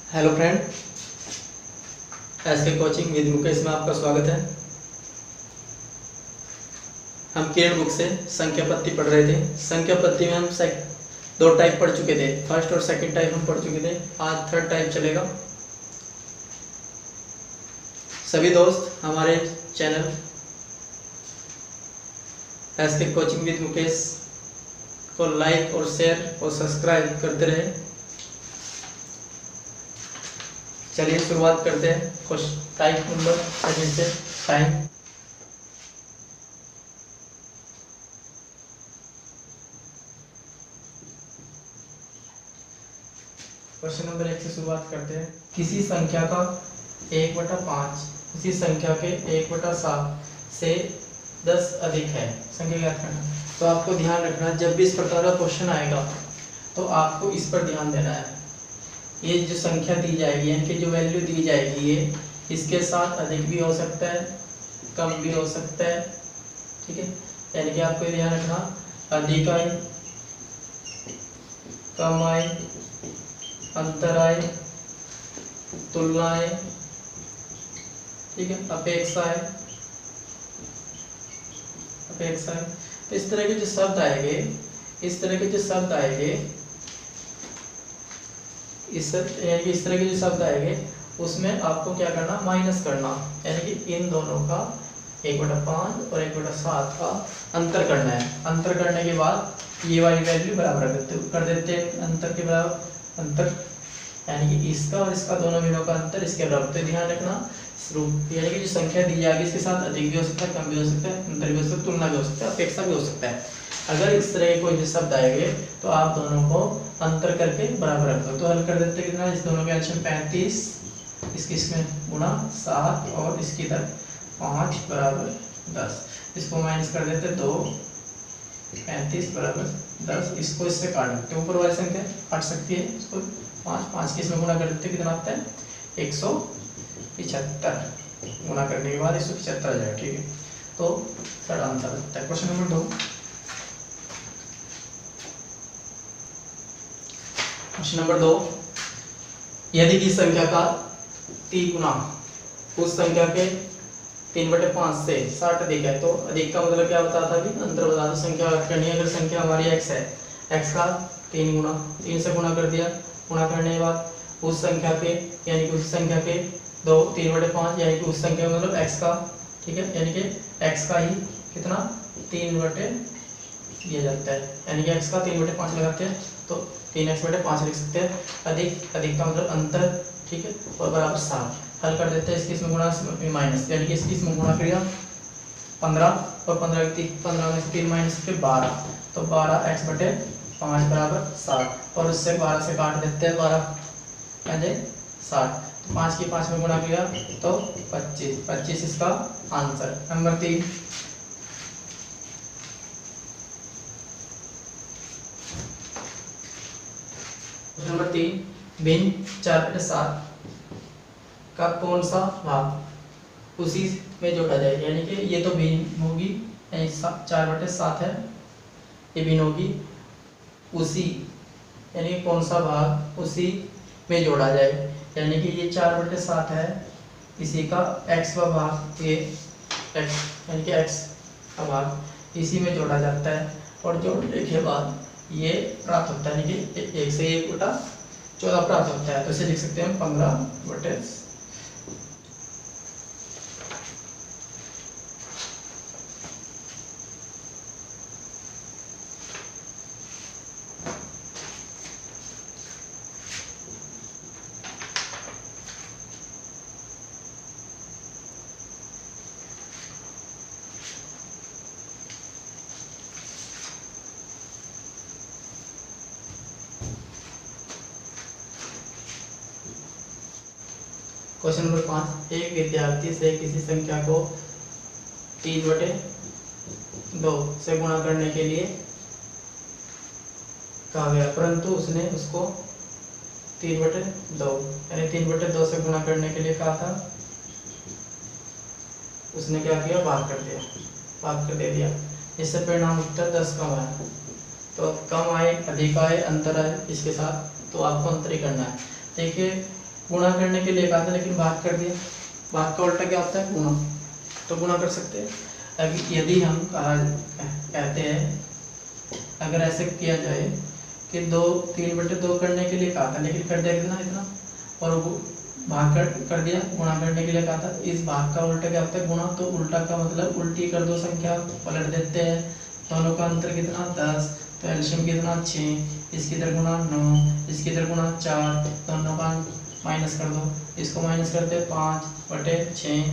Hello friend, SK coaching with Mukesh में आपका स्वागत है। हम किरण बुक से संख्या पत्ति पढ़ रहे थे। संख्या पत्ति में हम दो टाइप पढ़ चुके थे, फर्स्ट और सेकंड टाइप हम पढ़ चुके थे। आज थर्ड टाइप चलेगा। सभी दोस्त हमारे channel SK coaching with Mukesh को लाइक और शेयर और सब्सक्राइब करते रहे। चलिए शुरुआत करते हैं। क्वेश्चन टाइप नंबर सेकंड से टाइम। क्वेश्चन नंबर 1 से शुरुआत करते हैं। किसी संख्या का 1/5 उसी संख्या के 1/7 से 10 अधिक है, संख्या ज्ञात करना। तो आपको ध्यान रखना, जब भी इस प्रकार का क्वेश्चन आएगा तो आपको इस पर ध्यान देना है। ये जो संख्या दी जाएगी यानी कि जो वैल्यू दी जाएगी, ये इसके साथ अधिक भी हो सकता है, कम भी हो सकता है। ठीक है, यानी कि आपको ध्यान रखना, अधिक आए, कम आए, अंतर आए, तुलना आए, ठीक है, अपेक्षा है, अपेक्षा है। तो इस तरह के जो शब्द आएंगे, इस तरह के जो शब्द आएंगे, इस तरह के जो शब्द आएंगे, उसमें आपको क्या करना, माइनस करना, यानी कि इन दोनों का 1/5 और 1/7 का अंतर करना है। अंतर करने के बाद ये वाली वैल्यू बराबर कर देते हैं अंतर के बराबर। अंतर यानी कि इसका और इसका दोनों मिनों का अंतर इसके बराबर। तो ध्यान रखना, यानी कि जो संख्या दी जाएगी इसके साथ अधिक भी हो सकता है, कम भी हो सकता है, अंतर भी हो सकता है, तुलना भी हो सकता है, अपेक्षा भी हो सकता है। अगर इस तरह के कोई शब्द आएंगे तो आप दोनों को अंतर करके बराबर रख दो। तो हल कर देते कितना, इस दोनों के एलसीएम 35, इसकी इसमें गुणा 7 और इसकी इधर 5 बराबर 10। इसको माइनस कर देते 2, 35 बराबर 10। इसको इससे काट देते, ऊपर वाली संख्या काट सकती है, इसको 5 के इसमें गुणा कर देते, कितना आता है 175। गुणा करने के बाद 175 आ जाएगा। ठीक है, तो थर्ड आंसर लगता है। Question number 2। क्वेश्चन नंबर 2, यदि किसी संख्या का 3 गुना उस संख्या के 3/5 से 60 अधिक है, तो अधिक का मतलब क्या बताता है, अंतर बता दो। संख्या करनी है, अगर संख्या हमारी x है, x का 3 गुना, 3 से गुणा कर दिया। गुणा करने के बाद उस संख्या के, यानी कि उस संख्या के 3/5, यानी कि उस संख्या का मतलब x का, ठीक है, यानी कि x का ही कितना 3 दिया जाता है, यानी कि x का 3/5 लगाते हैं तो 3x/5 लिख सकते हैं। अधिक का मतलब अंतर, ठीक है, और बराबर 7। हल कर देते हैं, इसकी इसमें गुणा माइनस, यानी कि इसकी इसमें गुणा करिएगा 15 और 15 में से 3 माइनस के 12, तो 12x/5 बराबर 7। और उससे 12 से काट देते हैं, 12 60, तो 5 की 5 में गुणा किया तो 25 इसका आंसर। नंबर 3। नंबर 3, भिन्न 4/7 का कौन सा भाग उसी में जोड़ा जाए, यानी कि ये तो भिन्न होगी, 4/7 है, ये भिन्न होगी उसी, यानी कौन सा भाग उसी में जोड़ा जाए, यानी कि ये 4/7 है, इसी का x का भाग, ये x यानी कि x का भाग इसी में जोड़ा जाता है, और जोड़ने के बाद ये प्राप्त होता है, यानी कि 1 से 1/14 प्राप्त होता है। तो इसे लिख सकते हैं 15/। क्वेश्चन नंबर 5, एक विद्यार्थी से किसी संख्या को 3/2 से गुणा करने के लिए कहा गया, परंतु उसने उसको 3/2 यानी 3/2 से गुणा करने के लिए कहा था। उसने क्या किया, भाग कर दे दिया। इससे परिणाम उत्तर 10 कम आया। तो कम आए, अधिक आए, अंतर आए, इसके साथ तो आपको अंतर ही करना है। देखिए गुणा करने के लिए कहा था लेकिन भाग कर दिया। भाग का उल्टा क्या होता है? गुणा। तो गुणा कर सकते हैं। अगर यदि हम कहते हैं, अगर ऐसे किया जाए कि 3/2 करने के लिए कहा था लेकिन कर दिया कितना? इतना। और भाग कर दिया, गुणा करने के लिए कहा था। इस भाग का उल्टा क्या होता है? गुणा। तो उल्टा का मतलब उल्टी कर दो संख्या, पलट देते हैं। दोनों का अंतर कितना? 10। तो एलसीएम कितना? 6। इसकी इधर गुणा 9, इसकी इधर गुणा 4, दोनों का माइनस कर दो। इसको माइनस करते 5/6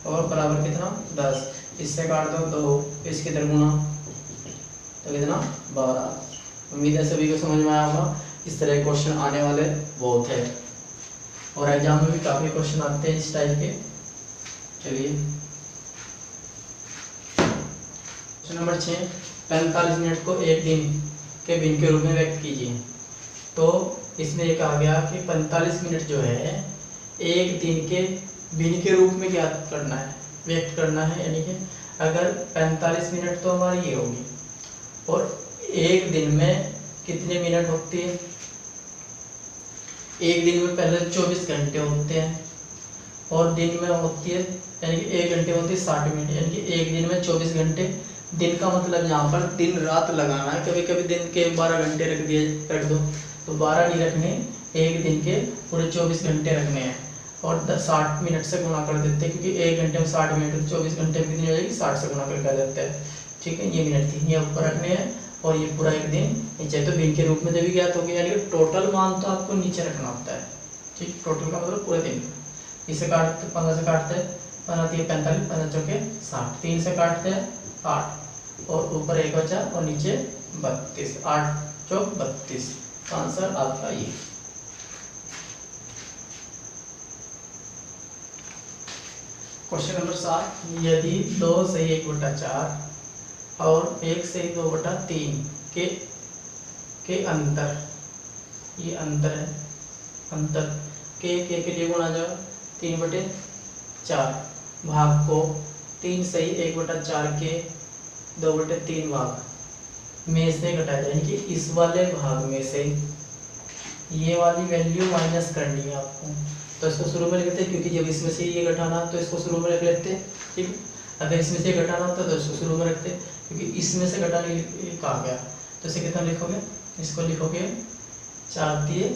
और बराबर कितना? 10। इससे काट दो 2, इसकी इधर गुणा, तो कितना? 12। उम्मीद है सभी को समझ में आया होगा। इस तरह के क्वेश्चन आने वाले बहुत है और एग्जाम में भी काफी क्वेश्चन आते हैं इस टाइप के। चलिए क्वेश्चन नंबर 6, 45 मिनट को एक दिन के दिन के रूप में व्यक्त कीजिए। तो इसमें ये कहा गया कि 45 मिनट जो है एक दिन के दिन के रूप में क्या करना है? व्यक्त करना है। यानी कि अगर 45 मिनट तो हमारी ये होगी और एक दिन में कितने मिनट होती है? एक दिन में पहले 24 घंटे होते हैं और दिन में होती है, यानी कि 1 घंटे में होती है 60 मिनट, यानी कि एक दिन में 24 घंटे। दिन का मतलब यहाँ पर दिन रात लगाना है। कभी कभी दिन के 12 घंटे रख दो, तो 12 नहीं रखने, एक दिन के पूरे 24 घंटे रखने हैं और 60 मिनट से गुणा कर देते हैं, क्योंकि 1 घंटे में 60 मिनट, 24 घंटे में कितनी हो जाएगी? 60 से गुणा कर देते हैं। ठीक है, ये मिनट थी, ये ऊपर रखने हैं और ये पूरा एक दिन नीचे। तो दिन के रूप में भी ज्ञात हो गया, यानी कि टोटल मान तो आपको नीचे रखना होता है। ठीक, टोटल का मतलब पूरे दिन। इसे काटते 15 से काटते हैं, 15 3 45, 15 चौके 60, 3 से काटते हैं 8 और ऊपर 1 बचा और नीचे 32, 8 चौक 32। आंसर आपका ये। क्वेश्चन नंबर 7, यदि 2 सही 1/4 और 1 सही 2/3 के अंतर, ये अंतर है, अंतर के लिए गुणा जाओ 3/4 भाग को 3 सही 1/4 के 2/3 भाग में से घटाया जाए, यानी कि इस वाले भाग में से ये वाली वैल्यू माइनस करनी है आपको। तो इसको शुरू में लिखते हैं, क्योंकि जब इसमें से ये घटाना तो इसको शुरू में रख लेते हैं। ठीक, अगर इसमें से घटाना होता तो इसको शुरू में रखते, क्योंकि इसमें से घटाने कहा गया। तो इसे कितना लिखोगे? इसको लिखोगे 4 दिए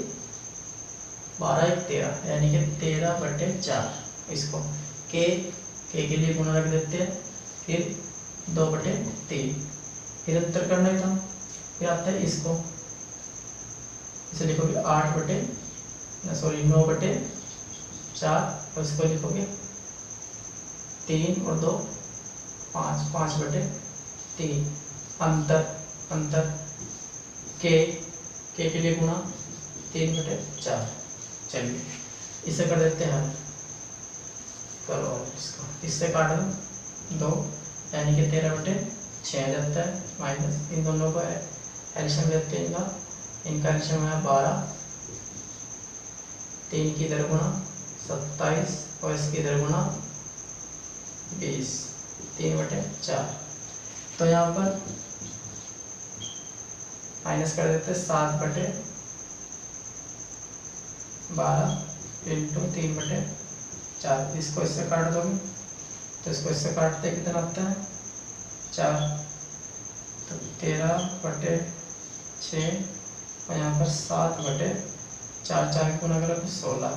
12 1 13, यानी कि 13/4। इसको के लिए गुणा रख देते हैं, फिर 2/3, फिर अंतर करना ही था। फिर आता है इसको, इसे लिखोगे 9/4 और इसको लिखोगे 3 और 2 5, 5/3। अंतर के लिए गुणा 3/4। चलिए इसे कर देते हैं हम, करो इसको, इससे काट दो 2, यानी कि 13/6 जाता है, माइनस इन दोनों को एलसीएम लेते हैं, इनका एलसीएम है 12, 3 की इधर गुणा 27 और इसकी इधर गुणा 20, 3/4। तो यहाँ पर माइनस कर देते हैं 7/12 इंटू 3/4। इसको इससे काट दोगे तो इसको इससे काटते कितना आता है? 4। तो 13/6 और यहाँ पर 7/4, 4 गुना करो तो 16।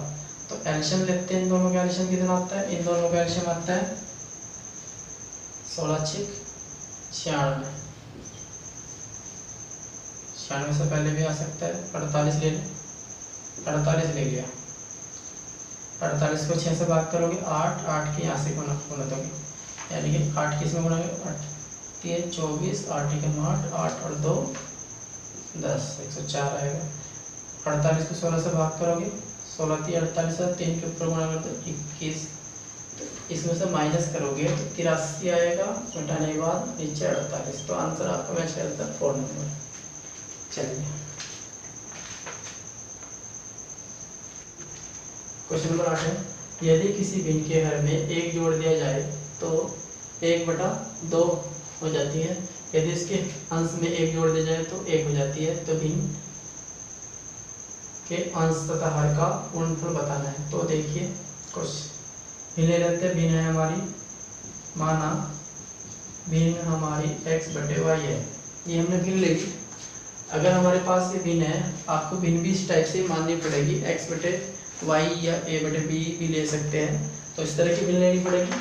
तो एलसीएम लेते हैं, इन दोनों का एलसीएम कितना आता है? इन दोनों का एलसीएम आता है 16 6 96। 96 से पहले भी आ सकता है, 48 ले लें, 48 ले लिया। 48 को 6 से भाग करोगे 8, 8 के यहाँ से गुना दोगे, यानी कि 8 किस में गुना 8 3 24, 8 1 8, 8 और 2 10, 104 आएगा। 48 को 16 से भाग करोगे, 16 3 48 है, 3 के ऊपर गुणा कर दो 21। तो इसमें से माइनस करोगे तो 83 आएगा, घटाने के बाद नीचे 48। तो आंसर आपका मैच करता है 4 नंबर। चलिए क्वेश्चन नंबर 8 है, यदि किसी भिन्न के हर में 1 जोड़ दिया जाए तो 1/2 हो जाती है। यदि इसके अंश में 1 जोड़ दिया जाए तो 1 हो जाती है। तो भिन्न के अंश तथा हर का गुणनफल बताना है। तो देखिए कुछ भिन्न लेते हैं। भिन्न है हमारी, माना भिन्न हमारी x बटे वाई है, ये हमने भिन्न ले ली। अगर हमारे पास ये भिन्न है, आपको भिन्न भी इस टाइप से माननी पड़ेगी, x बटे वाई या a बटे बी भी ले सकते हैं। तो इस तरह की भिन्न लेनी पड़ेगी,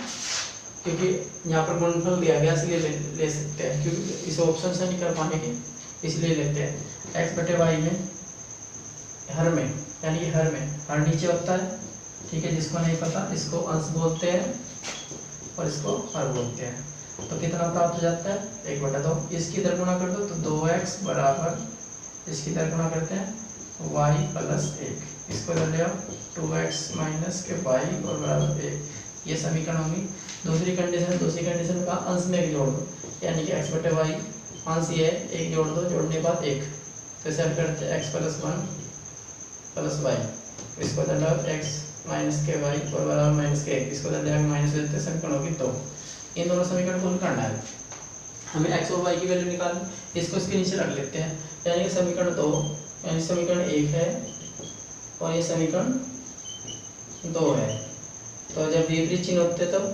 क्योंकि यहाँ पर गुणनफल दिया गया इसलिए ले सकते हैं, क्योंकि इस ऑप्शन से नहीं कर पाएंगे इसलिए लेते हैं। x बटे वाई में हर में, यानी कि हर में हर नीचे होता है, ठीक है। जिसको नहीं पता इसको अंश बोलते हैं और इसको हर बोलते हैं। तो कितना प्राप्त हो जाता है, 1/2। इसकी इधर गुणा कर दो तो 2x बराबर, इसकी इधर गुणा करते हैं y + 1, इसको इधर ले आओ 2x माइनस के y और बराबर 1। ये समीकरण होगी। दूसरी कंडीशन का अंश में एक जोड़ दो, यानी कि x बटे वाई अंश ये है, एक जोड़ दो, जोड़ने के बाद 1, तो इसे हम करते हैं x + 1 + y, इसको इधर लाओ x माइनस के y और बराबर माइनस के 1, इसको इधर ले आके माइनस देते हैं, समीकरण होगी 2। इन दोनों समीकरण को करना है हमें, x और y की वैल्यू निकालनी। इसको इसके नीचे रख लेते हैं, यानी कि समीकरण 2, यानी समीकरण 1 है और ये समीकरण 2 है। तो जब विपरीत चिन्ह होते हैं तब,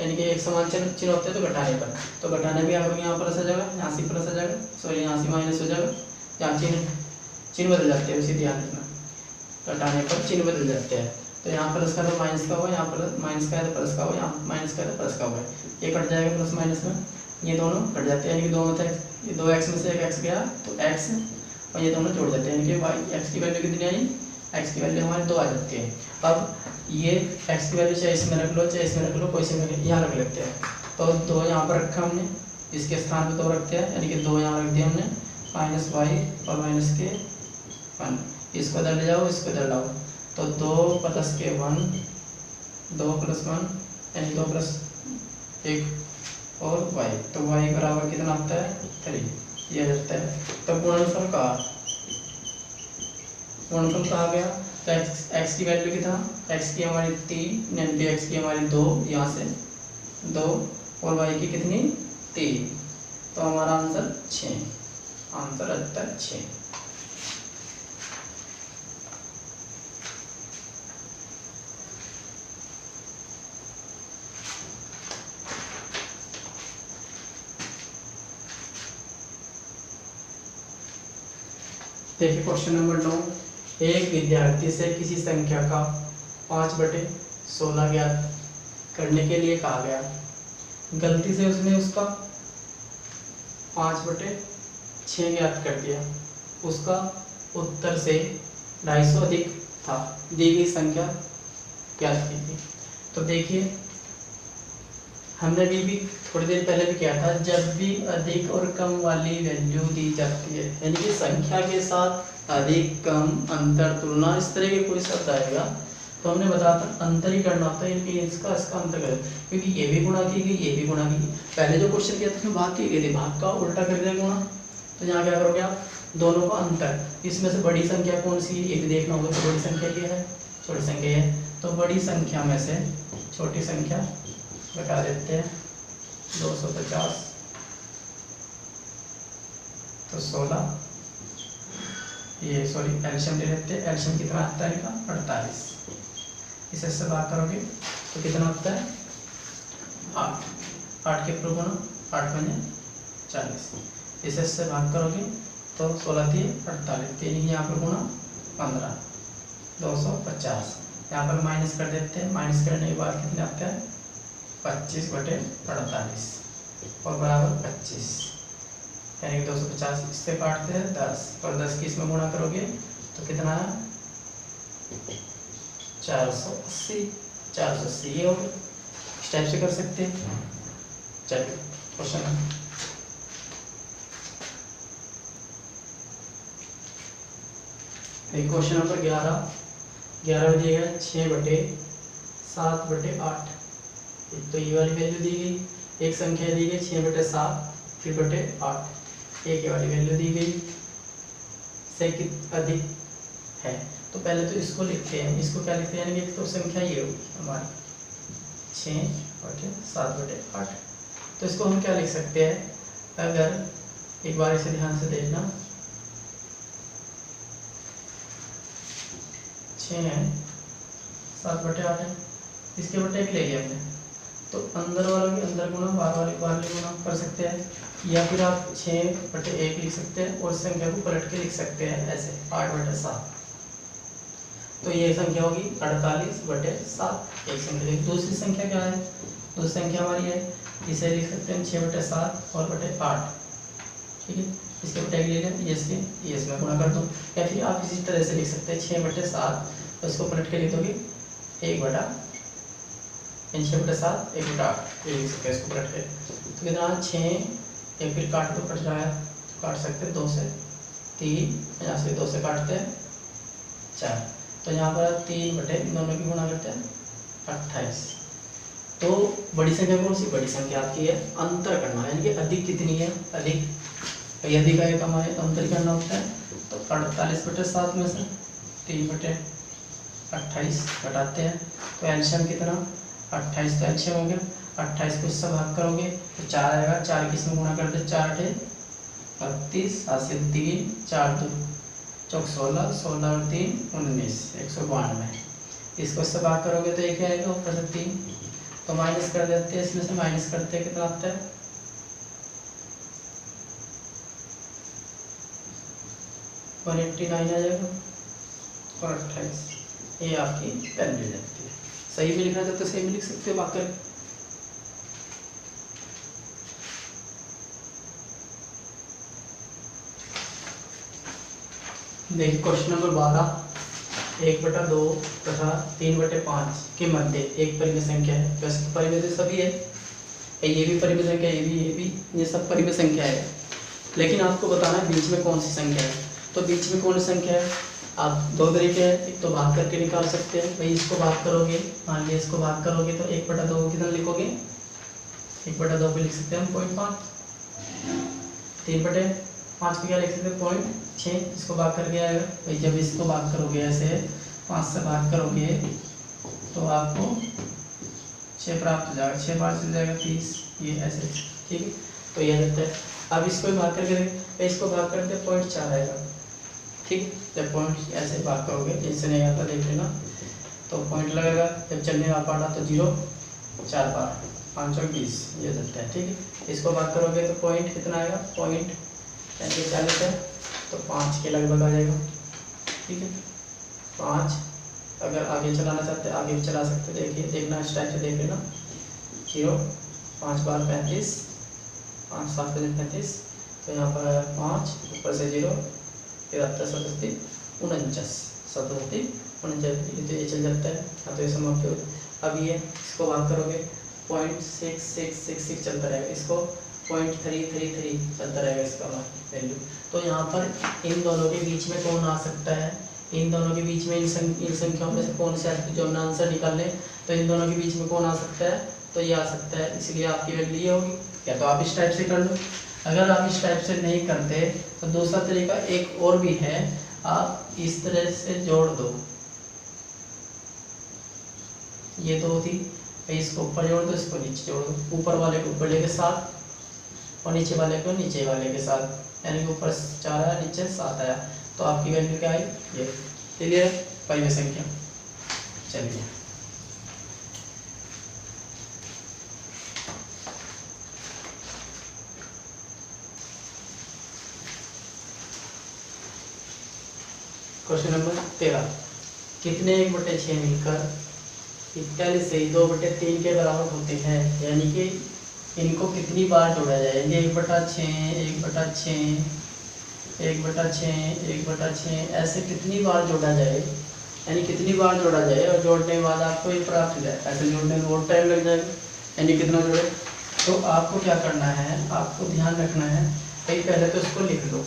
यानी कि एक समान चिन्ह होते हैं तो घटाने पर, तो घटाने भी यहाँ प्लस आ जाएगा, यहाँ से प्लस आ जाएगा, सॉरी यहाँ से माइनस हो जाएगा। जहाँ चिन्ह बदल जाते हैं उसी ध्यान रखना, घटाने पर चिन्ह बदल जाते हैं। तो यहाँ प्लस का तो माइनस का हुआ, यहाँ प्लस माइनस का है तो प्लस का हुआ, यहाँ माइनस का है तो प्लस का हुआ है। ये कट जाएगा प्लस माइनस में, ये दोनों कट जाते हैं, यानी कि 2 में से 2x में से एक x गया तो x, और ये दोनों जोड़ जाते हैं, यानी कि y x की वैल्यू कितनी आई, x की वैल्यू हमारी 2 आ जाती है। अब ये x की वैल्यू चाहे इसमें रख लो चाहे इसमें रख लो, कोई से में यहाँ रख लेते हैं। तो 2 यहाँ पर रखा हमने, इसके स्थान पर 2 रखते हैं, यानी कि 2 यहाँ रख दिया हमने, -y और माइनस के 1, इसको इधर ले जाओ, इसको इधर लाओ, तो 2 + के 1, 2 + 1 यानी 2 + 1 और y, तो y बराबर कितना आता है 3, ये जाता है। तब गुणनफल कहा गया, तो x की वैल्यू कितना, x की हमारी 3, यानी x की हमारी 2, यहाँ से 2 और y की कितनी 3, तो हमारा आंसर 6, आंसर आता है 6। देखिए क्वेश्चन नंबर 9, एक विद्यार्थी से किसी संख्या का 5/16 ज्ञात करने के लिए कहा गया। गलती से उसने उसका 5/6 ज्ञात कर दिया। उसका उत्तर से 250 अधिक था, दी गई संख्या ज्ञात की थी। तो देखिए हमने भी थोड़ी देर पहले भी किया था, जब भी अधिक और कम वाली वैल्यू दी जाती है, यानी कि संख्या के साथ अधिक कम अंतर तुलना इस तरह के कोई शब्द आएगा तो हमने बताया था अंतर ही करना होता है, यानी कि इसका अंतर करें, क्योंकि ये भी गुणा की गई ये भी गुणा की गई। पहले जो क्वेश्चन किया था उसमें भाग की गई थी, भाग का उल्टा कर दिया गुणा। तो यहाँ क्या करोगे आप, दोनों का अंतर, इसमें से बड़ी संख्या कौन सी है ये भी देखना होगा। तो बड़ी संख्या ये है, छोटी संख्या है, तो बड़ी संख्या में से छोटी संख्या घटा देते हैं, 250 तो 16, ये सॉरी एल्शियम ले लेते हैं। एल्शियम कितना आता है इनका 48, इसे से भाग करोगे तो कितना आता है 8 के ऊपर गुना 8 बने 40, इसे से भाग करोगे तो 16 × 48, 3 यहाँ पर गुना 15, 250। यहाँ पर माइनस कर देते हैं, माइनस करने के बाद कितने आते हैं 25/48 और बराबर 25, यानी कि 250 इससे काटते हैं 10 और 10 की इसमें गुणा करोगे तो कितना है 480। ये हो गया, इस टाइप से कर सकते हैं। चलिए क्वेश्चन क्वेश्चन नंबर 11 में दिया गया 6/7/8। तो ये वाली वैल्यू दी गई, एक संख्या दी गई 6/7 फिर बटे 8, एक वाली वैल्यू दी गई से अधिक है। तो पहले तो इसको लिखते हैं, इसको क्या लिखते हैं, यानी कि तो संख्या ये होगी हमारी 6/7/8। तो इसको हम क्या लिख सकते हैं, अगर एक बार इसे ध्यान से देखना, 6 है, 7/8 है, इसके बटे 1 ले लिया हमने, तो अंदर वालों के अंदर गुना, बाहर वाले को बाहर गुना कर सकते हैं, या फिर आप 6/1 लिख सकते हैं और संख्या को पलट के लिख सकते हैं ऐसे 8/7। तो ये संख्या होगी 48/7। एक संख्या। दूसरी संख्या क्या है? दूसरी संख्या हमारी है, इसे लिख सकते हैं 6/7 और बटे 8। ठीक है, इसके बटे ले लें, ये इसमें गुणा कर दो, या फिर आप इसी तरह से लिख सकते हैं 6/7, तो इसको पलट के लिख दोगे 6/7 1/8, ये लिख सकते हैं इसको पलट के। तो कितना 6, एक फिर काट दो, कट जाएगा, काट सकते हैं 2 से 3, यहाँ से 2 से काटते हैं 4, तो यहाँ पर 3 बटे दोनों की गुणा करते हैं 28। तो बड़ी संख्या कौन सी? बड़ी संख्या आपकी है, अंतर करना है, यानी कि अधिक कितनी है? अधिक, यदि का एक हमारे अंतर करना होता है, तो 48/7 में से 3/28 घटाते हैं, तो एलसीएम कितना? 28, तो एलसीएम हो गया 28 को इससे भाग करोगे तो 4 आएगा, 4 किस में गुणा करते? 4 8 32, हासिल 3, 4 2 चौक 16, 16 और 3 19, 192। इसको इससे भाग करोगे तो एक आएगा, ऊपर से 3, तो माइनस कर देते हैं, इसमें से माइनस करते हैं कितना आता है? 189 आ जाएगा और 28। ये आपकी वैल्यू जाती है। सही में लिखना चाहते हो सही में लिख सकते हो, बात कर। देखिए क्वेश्चन नंबर 12, 1/2 तथा 3/5 के मध्य एक परिमेय संख्या है। वैसे तो परिमेय तो सभी है, ये भी परिमेय संख्या, ये भी, ये सब परिमेय संख्या है, लेकिन आपको बताना है बीच में कौन सी संख्या है। तो बीच में कौन सी संख्या है? आप दो तरीके हैं, एक तो भाग करके निकाल सकते हैं, भाई इसको भाग करोगे, मान लिया इसको भाग करोगे तो 1/2 कितना लिखोगे? 1/2 पे लिख सकते हैं हम 0.5, 3/5 को क्या लिख सकते हैं? 0.6। इसको भाग करके आएगा, भाई जब इसको भाग करोगे ऐसे 5 से भाग करोगे तो आपको 6 प्राप्त हो जाएगा, 6 बार चल जाएगा 30, ये ऐसे। ठीक है, तो यह रहता है। अब इसको भाग करके, इसको भाग करके 0.4 आएगा। ठीक, जब पॉइंट ऐसे भाग करोगे, इससे नहीं आता देख लेना, तो पॉइंट लगेगा, जब चलने का पार्ट तो 0, 4 बार 5 और 20, ये रहता है। ठीक है, इसको भाग करोगे तो पॉइंट कितना आएगा? पॉइंट 40 है, तो 5 के लगभग आ जाएगा। ठीक है, 5। अगर आगे चलाना चाहते हैं आगे भी चला सकते हैं, देखिए देखना इस टाइप से देख लेना, 0, 5 बार 35, 5 7 35, तो यहाँ पर 5 ऊपर से 0, फिर आता है 37 49, 37 49, तो ये चल जाता है। हाँ, तो ये समाप्त हो। अब ये इसको भाग करोगे 0.6666 चलता रहेगा, इसको 0.333 चलता रहेगा इसका वैल्यू। तो यहाँ पर इन दोनों के बीच में कौन आ सकता है? इन दोनों के बीच में इन संख्याओं में से कौन से जो हमने आंसर निकाले, तो इन दोनों के बीच में कौन आ सकता है? तो ये आ सकता है, इसलिए आपकी वैल्यू ये होगी। या तो आप इस टाइप से कर लो, अगर आप इस टाइप से नहीं करते तो दूसरा तरीका एक और भी है, आप इस तरह से जोड़ दो, ये 2 थी, इसको ऊपर जोड़ दो, इसको नीचे जोड़ दो, ऊपर वाले को ऊपर लेके 7 और नीचे वाले को नीचे वाले के साथ, यानी कि ऊपर 4 आया नीचे 7 आया, तो आपकी वैल्यू क्या आई? ये। क्लियर है? परिमेय संख्या। चलिए क्वेश्चन नंबर 13, कितने 1/6 मिलकर 41 से 2/3 के बराबर होते हैं? यानी कि इनको कितनी बार जोड़ा जाएगा? 1/6 1/6 1/6 1/6 ऐसे कितनी बार जोड़ा जाए, यानी कितनी बार जोड़ा जाए और जोड़ने के बाद आपको ये प्राप्त हो जाए। ऐसे जोड़ने में बहुत टाइम लग जाएगा, यानी कितना जोड़े। तो आपको क्या करना है, आपको ध्यान रखना है, भाई पहले तो इसको लिख लो,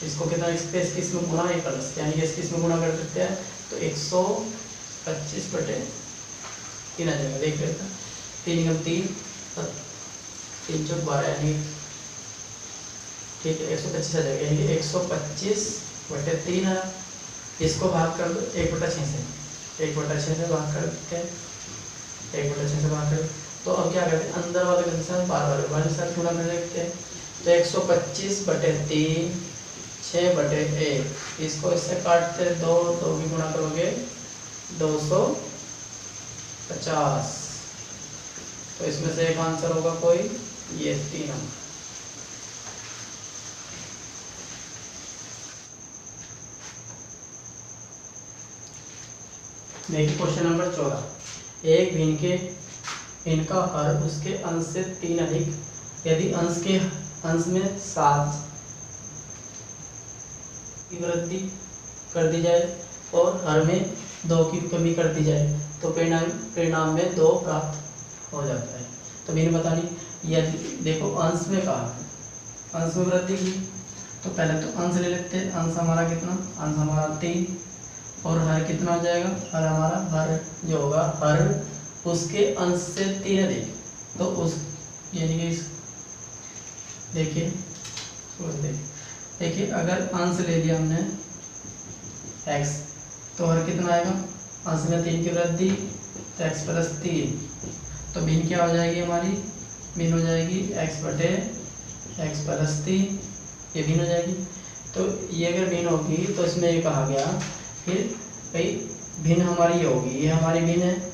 इसको कितना किस में गुणा, एक प्लस, यानी कि किस में गुणा कर सकते हैं, तो 125/3 आ जाएगा। देख लेते हैं, 3 × 3 3 × 12, यानी ठीक है 125 आ जाएगा, यानी 125/3 है। इसको भाग कर दो 1/6 से, 1/6 से भाग करते हैं, 1/6 से भाग कर। तो अब क्या करते हैं, अंदर वाले के साथ बाहर वाले के साथ गुणा कर देखते हैं, तो 125/3 6/1, इसको इससे काटते 2 की गुणा करोगे 250। तो इसमें से एक आंसर होगा कोई, ये 3 नंबर। देखिए क्वेश्चन नंबर 14। एक भिन्न के भिन्न का हर उसके अंश से 3 अधिक यदि अंश में 7 की वृद्धि कर दी जाए और हर में 2 की कमी कर दी जाए तो परिणाम में 2 प्राप्त हो जाता है। तो मैंने बतानी, यदि देखो अंश में कहा, अंश में वृद्धि की, तो पहले तो अंश ले लेते हैं। अंश हमारा कितना, अंश हमारा 3 और हर कितना हो जाएगा, हर हमारा हर जो होगा हर उसके अंश से 3 अधिक, तो उस यानी कि देखिए अगर अंश ले लिया हमने x, तो हर कितना आएगा, अंश में 3 की वृद्धि तो x प्लस 3, तो भिन्न क्या हो जाएगी हमारी, भिन्न हो जाएगी x बटे x प्लस 3, ये भिन्न हो जाएगी। तो ये अगर भिन्न होगी तो इसमें ये कहा गया फिर भाई भिन्न हमारी ये होगी, ये हमारी भिन्न है,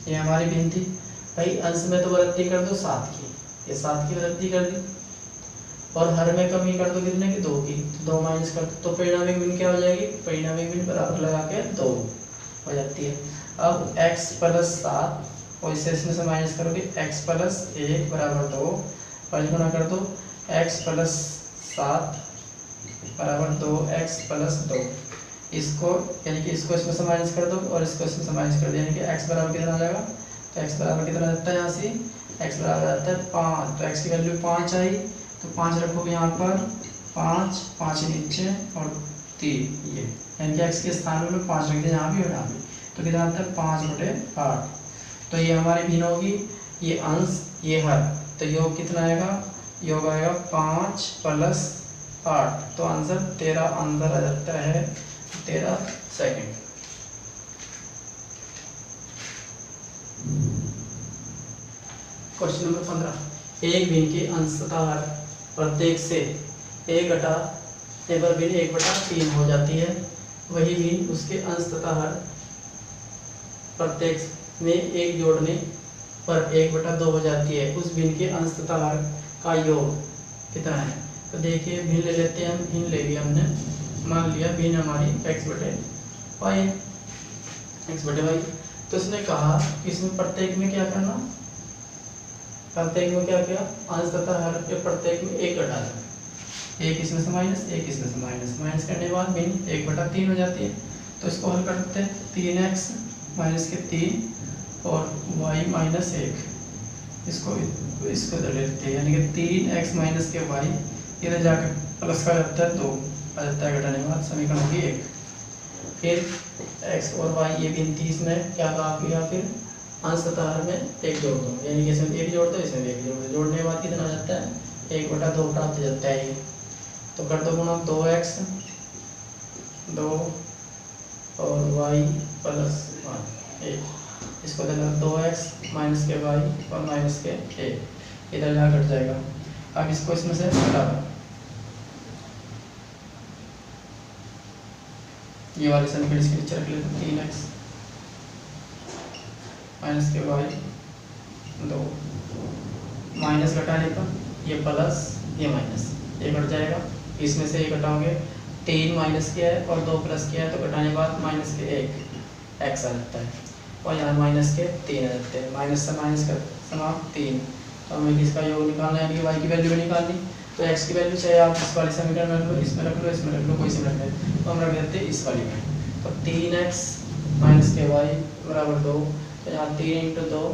ये हमारी भिन्न थी भाई। अंश में तो वृद्धि कर दो 7 की, ये 7 की वृद्धि कर दी, और हर में कमी कर दो कितने की, 2 की, तो 2 माइनस कर दो, तो परिणामिक भिन्न क्या हो जाएगी, परिणामिक भिन्न बराबर लगा के 2 हो जाती है। अब x प्लस 7 और इसे इसमें से माइनस करोगे, x प्लस 1 बराबर 2, और गुणा कर दो x प्लस 7 बराबर 2x प्लस 2, इसको यानी कि इसको इसमें से माइनस कर दो और इसको इसमें से माइनस कर दो, यानी कि x बराबर कितना आ जाएगा, तो x बराबर कितना आता है, यहाँ से x बराबर आता है 5, तो x की वैल्यू 5 आई, तो 5 रखोगे यहाँ पर, 5 नीचे और 3, ये यानी कि x के स्थान में 5 रख दिया यहाँ भी और यहाँ भी, तो कितना आता है 5/8। तो ये हमारी भिन्न होगी, ये अंश ये हर, तो योग कितना आएगा, योग आएगा 5 प्लस 8, तो आंसर 13 आंसर आ जाता है 13 सेकंड। Question number 15। एक भिन्न के अंश तथा हर प्रत्येक से 1 घटा पर भिन्न 1/3 हो जाती है, वही भिन्न उसके अंश तथा हर प्रत्येक में 1 जोड़ने पर 1/2 हो जाती है। उस भिन्न के अंश तथा हर का योग कितना है। तो देखिए भिन्न ले लेते हैं हम, भिन्न ले लिया हमने, मान लिया भिन्न हमारी x बटे वाई, तो इसने कहा कि इसमें प्रत्येक में क्या करना, प्रत्येक में क्या किया, अंश तथा हर के प्रत्येक में 1 घटा देना, 1 इसमें से माइनस, 1 इसमें से माइनस करने के बाद भिन्न 1/3 हो जाती है। तो इसको हल करते हैं, 3x माइनस के 3 और y माइनस 1, इसको इधर लेते हैं, यानी कि 3x माइनस के y, इधर जाकर प्लस का जाता है 2 आ जाता है, घटाने के बाद समीकरण होगी 1। फिर x और y ये भिन्न थी, इसमें क्या कहा किया, फिर अंश तथा हर में 1 जोड़ दो, यानी कि इसमें 1 जोड़ दो, इसमें 1 जोड़ दो, जोड़ने के बाद कितना आ जाता है 1/2 प्राप्त हो जाता है ये। तो कर दो गुणा 2x 2 और y प्लस 1, इसको देना 2x माइनस के y और माइनस के 1, इधर यहाँ घट जाएगा। अब इसको इसमें से हटा दो, ये वाले समीकरण इसके नीचे रख लेते हैं, 3x माइनस के y 2, माइनस घटाने पर ये प्लस ये माइनस ये घट जाएगा, इसमें से ये घटाओगे, 3 माइनस किया है और 2 प्लस किया है, तो घटाने के बाद माइनस के 1 x आ जाता है, और यहाँ माइनस के 3 आ जाते हैं, माइनस से माइनस कर समाप्त 3। तो हमें किसका योग निकालना है, यानी कि y की वैल्यू भी निकालनी, तो x की वैल्यू चाहे आप इस वाले समीकरण में रख लो, इसमें रख लो, इसमें रख लो, कोई से रख ले, तो हम रख देते हैं इस वाली में। तो 3x माइनस के y बराबर 2, तो यहाँ 3 × 2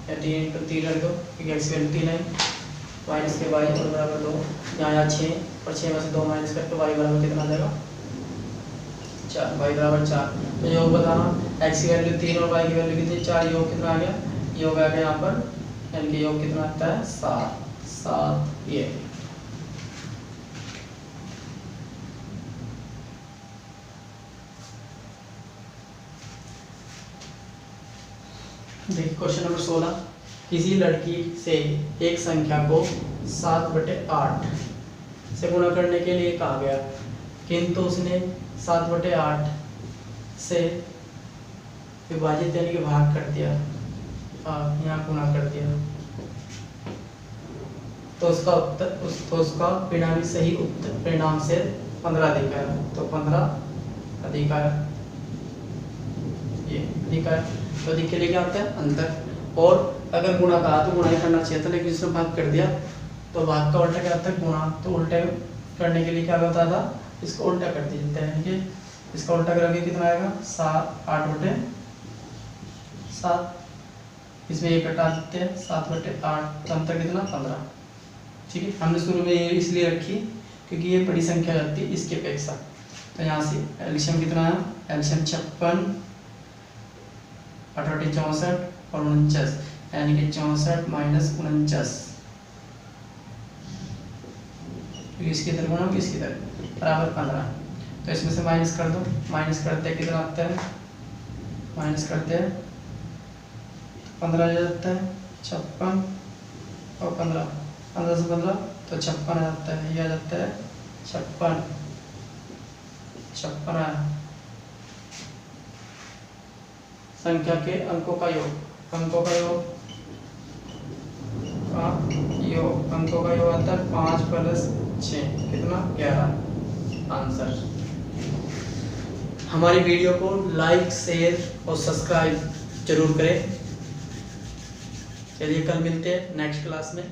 या 3 × 3 रख दो, क्योंकि x की वैल्यू 3 है, माइनस के y और बराबर 2, यहाँ 6 और 6 में से 2 माइनस करके y बराबर कितना आ जाएगा 4, y बराबर 4। तो योग बताना, x की वैल्यू 3 और y की वैल्यू कितनी 4, योग कितना आ गया, योग आ गया यहाँ पर, यानी कि योग कितना आता है 7 ये। देखिए क्वेश्चन नंबर 16। किसी लड़की से एक संख्या को 7/8 से गुणा करने के लिए कहा गया, किंतु उसने 7/8 से विभाजित यानी कि भाग कर दिया, यहाँ गुणा कर दिया, तो उसका परिणामी सही उत्तर परिणाम से 15 अधिक आया, तो 15 अधिक आया, ये अधिक आया। तो अधिक के लिए क्या होता है अंतर। और अगर गुणा कहा तो गुणा ही करना चाहिए था, लेकिन इसने भाग कर दिया तो भाग का उल्टा क्या होता है गुणा। तो उल्टे करने के लिए क्या होता था, इसको उल्टा कर दिया है कि इसका उल्टा करोगे कितना आएगा 8/7, इसमें ये कटा देते हैं 7/8, तो अंतर कितना 15। ठीक है, हमने शुरू में ये इसलिए रखी क्योंकि ये बड़ी संख्या जाती है इसके अपेक्षा। तो यहाँ से एलसीएम कितना है, एलसीएम 56, 8 64 और 49, यानी कि 64 माइनस 49, इसकी तरफ गुणा इसकी तरफ बराबर 15। तो इसमें से माइनस कर दो, माइनस करते हैं कितना आता है, माइनस करते हैं 15 आ जाता है, 56 और 15 से 15 तो 56 आ जाता है, ये आ जाता है 56 आया। संख्या के अंकों का योग, अंकों का योग आता है 5 + 6 कितना 11 आंसर। हमारी वीडियो को लाइक शेयर और सब्सक्राइब जरूर करें। चलिए कल मिलते हैं नेक्स्ट क्लास में।